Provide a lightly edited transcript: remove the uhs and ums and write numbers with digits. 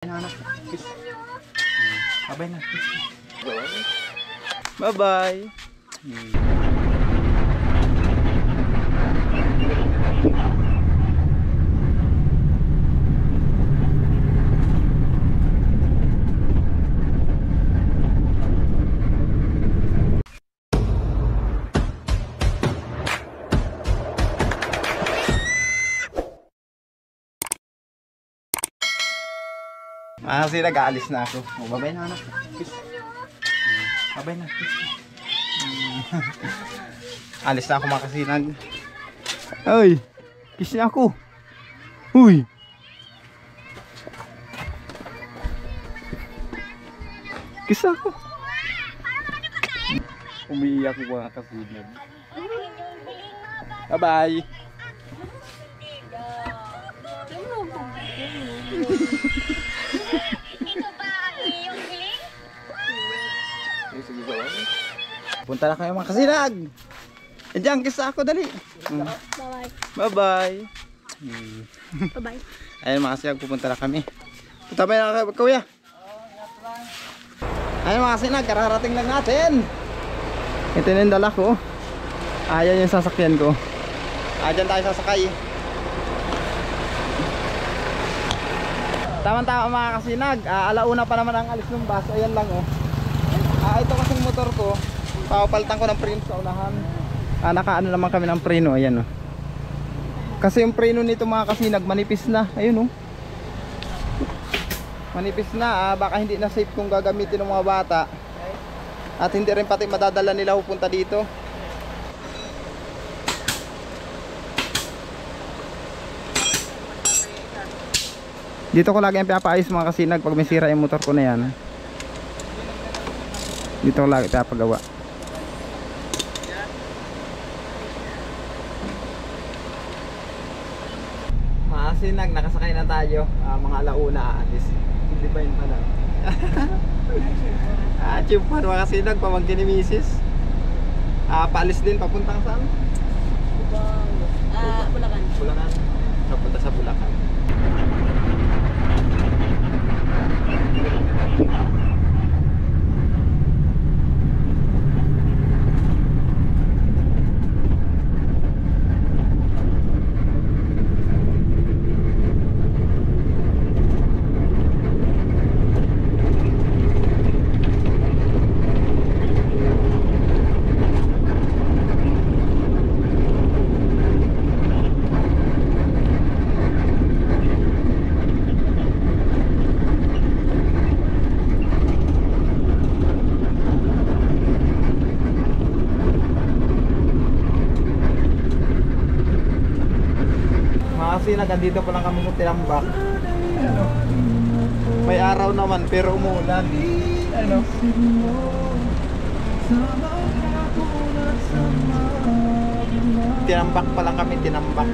Anak, kiss. Bye-bye na. Bye-bye. Kasi nag-aalis na ako. Bye-bye na anak. Kiss. Bye-bye na. Kiss. Alis na ako mga kasinag. Ay, kiss niya ako. Uy. Kiss ako. Umiiyak ko mga kasinag. Bye-bye. Punta na kayo mga kasinag. Diyan, kiss ako, dali. Bye-bye. Bye-bye. Bye-bye. Ayun mga kasinag, pupunta na kami. Punta ba na kayo, kuya? Ayun mga kasinag, kararating lang natin. Ito na yung dala ko. Ayan yung sasakyan ko. Diyan tayo sasakay. Tama-tama mga kasinag. Alauna pa naman ang alis ng bus. Ayan lang oh. Ito kasing motor ko, papalitan ko ng preno sa unahan. Nakaano naman kami ng preno, ayan oh. Kasi yung preno nito mga kasinag manipis na, ayun oh. Manipis na, baka hindi na safe kung gagamitin ng mga bata. At hindi rin pati madadala nila pupunta dito. Dito ko lagi ang pinapaayos mga kasinag pag may sira yung motor ko na yan. Dito ko lagi pinapagawa. Mga kasinag, nakasakay na tayo. Mga alauna aalis. Hindi ba yun pala? Chimpan mga kasinag, pamangkin ni Mrs. Paalis din, papuntang saan? Bulacan. Bulacan. Papunta sa Bulacan. Kasi nagandito pa lang kami sa Tinambak. Ano? May araw naman pero umuulan. Ano? Tinambak pa lang kami, Tinambak.